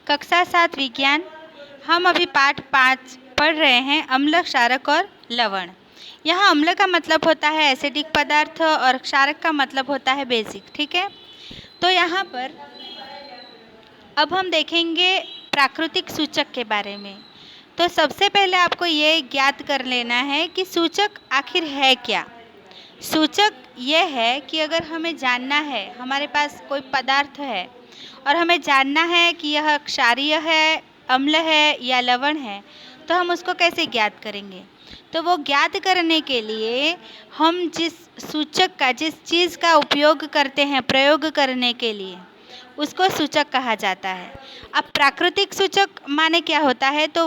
कक्षा 7 विज्ञान। हम अभी पाठ 5 पढ़ रहे हैं, अम्ल, क्षारक और लवण। यहाँ अम्ल का मतलब होता है एसिडिक पदार्थ और क्षारक का मतलब होता है बेसिक। ठीक है, तो यहाँ पर अब हम देखेंगे प्राकृतिक सूचक के बारे में। तो सबसे पहले आपको ये ज्ञात कर लेना है कि सूचक आखिर है क्या। सूचक यह है कि अगर हमें जानना है, हमारे पास कोई पदार्थ है और हमें जानना है कि यह क्षारीय है, अम्ल है या लवण है, तो हम उसको कैसे ज्ञात करेंगे। तो वो ज्ञात करने के लिए हम जिस सूचक का, जिस चीज़ का उपयोग करते हैं प्रयोग करने के लिए, उसको सूचक कहा जाता है। अब प्राकृतिक सूचक माने क्या होता है, तो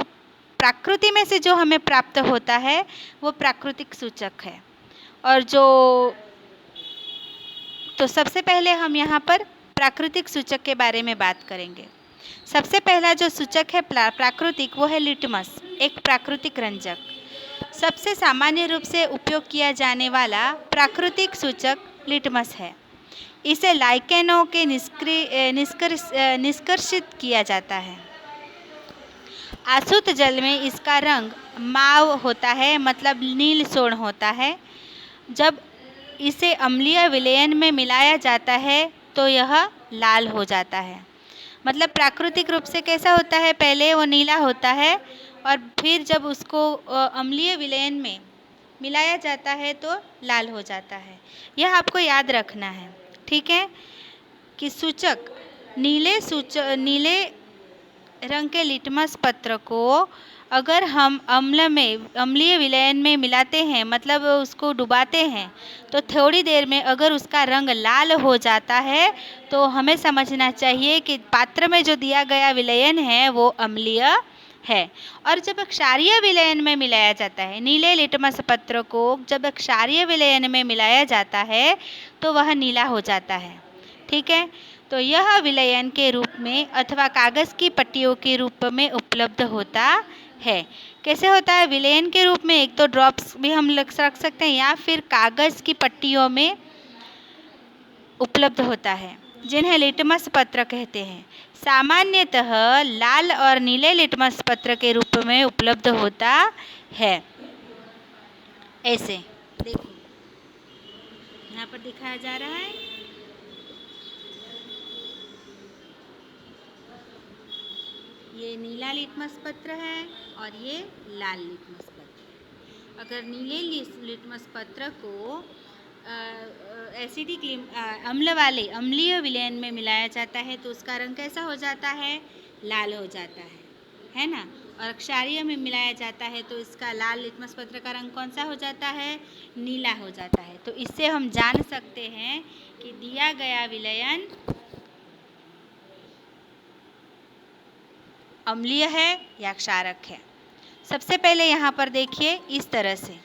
प्रकृति में से जो हमें प्राप्त होता है वो प्राकृतिक सूचक है। और तो सबसे पहले हम यहाँ पर प्राकृतिक सूचक के बारे में बात करेंगे। सबसे पहला जो सूचक है प्राकृतिक, वो है लिटमस, एक प्राकृतिक रंजक। सबसे सामान्य रूप से उपयोग किया जाने वाला प्राकृतिक सूचक लिटमस है। इसे लाइकेनों के निष्कर्षित किया जाता है। आसुत जल में इसका रंग माव होता है, मतलब नील सोन होता है। जब इसे अम्लीय विलयन में मिलाया जाता है तो यह लाल हो जाता है। मतलब प्राकृतिक रूप से कैसा होता है, पहले वो नीला होता है और फिर जब उसको अम्लीय विलयन में मिलाया जाता है तो लाल हो जाता है। यह आपको याद रखना है, ठीक है, कि सूचक नीले रंग के लिटमस पत्र को अगर हम अम्लीय विलयन में मिलाते हैं, मतलब उसको डुबाते हैं, तो थोड़ी देर में अगर उसका रंग लाल हो जाता है तो हमें समझना चाहिए कि पात्र में जो दिया गया विलयन है वो अम्लीय है। और जब क्षारीय विलयन में मिलाया जाता है, नीले लिटमस पत्र को जब क्षारीय विलयन में मिलाया जाता है तो वह नीला हो जाता है। ठीक है, तो यह विलयन के रूप में अथवा कागज़ की पट्टियों के रूप में उपलब्ध होता है। कैसे होता है विलयन के रूप में, एक तो ड्रॉप्स भी हम रख सकते हैं या फिर कागज़ की पट्टियों में उपलब्ध होता है, जिन्हें लिटमस पत्र कहते हैं। सामान्यतः लाल और नीले लिटमस पत्र के रूप में उपलब्ध होता है। ऐसे देखो यहाँ पर दिखाया जा रहा है, ये नीला लिटमस पत्र है और ये लाल लिटमस पत्र है। अगर नीले लिटमस पत्र को एसिडिक अम्लीय विलयन में मिलाया जाता है तो उसका रंग कैसा हो जाता है, लाल हो जाता है ना। और क्षारीय में मिलाया जाता है तो इसका लाल लिटमस पत्र का रंग कौन सा हो जाता है, नीला हो जाता है। तो इससे हम जान सकते हैं कि दिया गया विलयन अम्लीय है या क्षारक है। सबसे पहले यहाँ पर देखिए, इस तरह से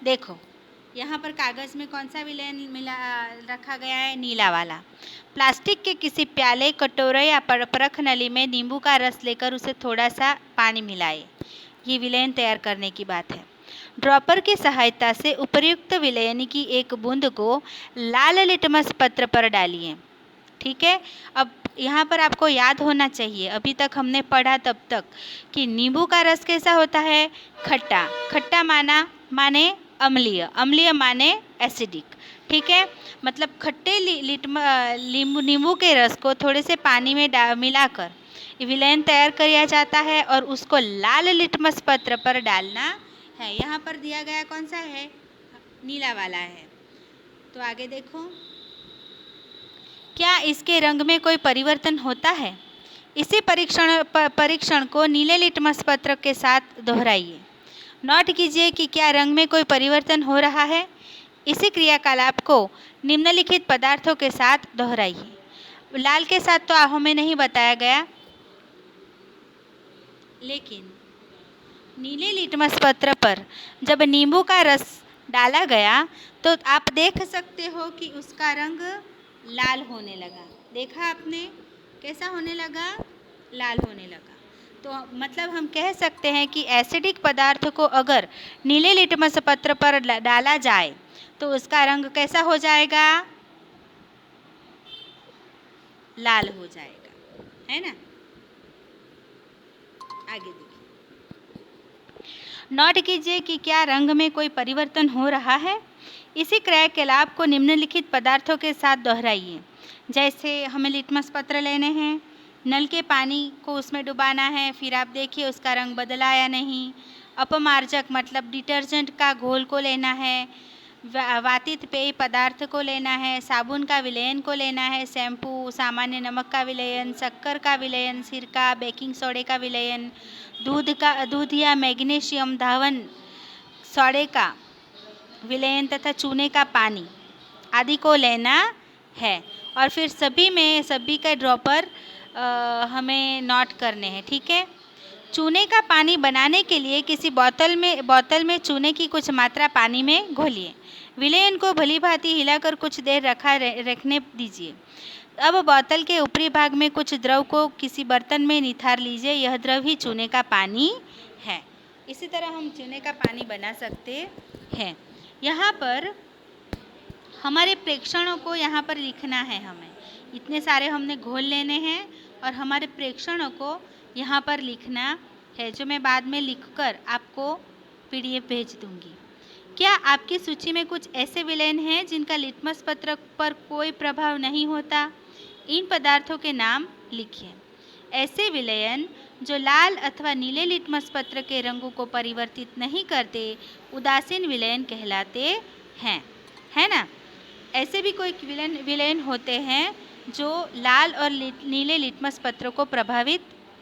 देखो, यहाँ पर कागज़ में कौन सा विलयन रखा गया है, नीला वाला। प्लास्टिक के किसी प्याले, कटोरे या परख नली में नींबू का रस लेकर उसे थोड़ा सा पानी मिलाए। ये विलयन तैयार करने की बात है। ड्रॉपर की सहायता से उपर्युक्त विलयन की एक बूंद को लाल लिटमस पत्र पर डालिए। ठीक है, अब यहाँ पर आपको याद होना चाहिए, अभी तक हमने पढ़ा तब तक कि नींबू का रस कैसा होता है, खट्टा। खट्टा माने अम्लीय, अम्लीय माने एसिडिक। ठीक है, मतलब खट्टे नींबू के रस को थोड़े से पानी में मिलाकर विलयन तैयार किया जाता है और उसको लाल लिटमस पत्र पर डालना है। यहाँ पर दिया गया कौन सा है, नीला वाला है। तो आगे देखो, क्या इसके रंग में कोई परिवर्तन होता है। इसी परीक्षण को नीले लिटमस पत्र के साथ दोहराइए। नोट कीजिए कि क्या रंग में कोई परिवर्तन हो रहा है। इसी क्रियाकलाप को निम्नलिखित पदार्थों के साथ दोहराइए। लाल के साथ तो हमें नहीं बताया गया, लेकिन नीले लिटमस पत्र पर जब नींबू का रस डाला गया तो आप देख सकते हो कि उसका रंग लाल होने लगा। देखा आपने, कैसा होने लगा, लाल होने लगा। तो मतलब हम कह सकते हैं कि एसिडिक पदार्थ को अगर नीले लिटमस पत्र पर डाला जाए तो उसका रंग कैसा हो जाएगा, लाल हो जाएगा, है ना। आगे देखिए। नोट कीजिए कि क्या रंग में कोई परिवर्तन हो रहा है। इसी क्रियाकलाप को निम्नलिखित पदार्थों के साथ दोहराइए। जैसे हमें लिटमस पत्र लेने हैं, नल के पानी को उसमें डुबाना है, फिर आप देखिए उसका रंग बदला या नहीं। अपमार्जक मतलब डिटर्जेंट का घोल को लेना है, वातित पेय पदार्थ को लेना है, साबुन का विलयन को लेना है, शैम्पू, सामान्य नमक का विलयन, शक्कर का विलयन, सिरका, बेकिंग सोडे का विलयन, दूध या मैग्नीशियम धावन सोडे का विलयन तथा चूने का पानी आदि को लेना है। और फिर सभी के ड्रॉपर हमें नोट करने हैं, ठीक है। चूने का पानी बनाने के लिए किसी बोतल में चूने की कुछ मात्रा पानी में घोलिए। विलयन को भली भांति हिलाकर कुछ देर रखने दीजिए। अब बोतल के ऊपरी भाग में कुछ द्रव को किसी बर्तन में निथार लीजिए। यह द्रव ही चूने का पानी है। इसी तरह हम चूने का पानी बना सकते हैं। यहाँ पर हमारे प्रेक्षणों को यहाँ पर लिखना है। हमें इतने सारे हमने घोल लेने हैं और हमारे प्रेक्षणों को यहाँ पर लिखना है, जो मैं बाद में लिखकर आपको PDF भेज दूँगी। क्या आपकी सूची में कुछ ऐसे विलयन हैं जिनका लिटमस पत्र पर कोई प्रभाव नहीं होता? इन पदार्थों के नाम लिखिए। ऐसे विलयन जो लाल अथवा नीले लिटमस पत्र के रंगों को परिवर्तित नहीं करते उदासीन विलयन कहलाते हैं, है ना। ऐसे भी कोई विलयन होते हैं जो लाल और नीले लिटमस पत्रों को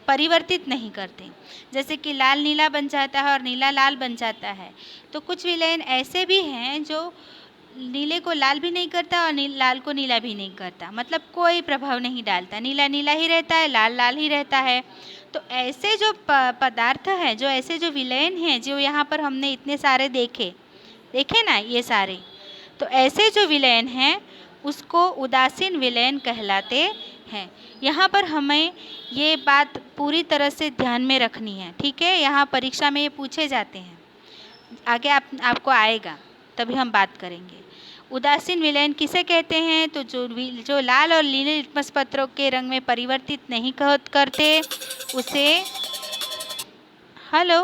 परिवर्तित नहीं करते, जैसे कि लाल नीला बन जाता है और नीला लाल बन जाता है। तो कुछ विलयन ऐसे भी हैं जो नीले को लाल भी नहीं करता और लाल को नीला भी नहीं करता, मतलब कोई प्रभाव नहीं डालता, नीला नीला ही रहता है, लाल लाल ही रहता है। तो ऐसे जो पदार्थ हैं, जो ऐसे जो विलयन हैं, जो यहाँ पर हमने इतने सारे देखे ना, ये सारे, तो ऐसे जो विलयन हैं उसको उदासीन विलयन कहलाते हैं। यहाँ पर हमें ये बात पूरी तरह से ध्यान में रखनी है, ठीक है। यहाँ परीक्षा में ये पूछे जाते हैं, आगे आपको आएगा तभी हम बात करेंगे। उदासीन विलयन किसे कहते हैं? तो जो लाल और नीले लिटमस पत्रों के रंग में परिवर्तित नहीं करते उसे हेलो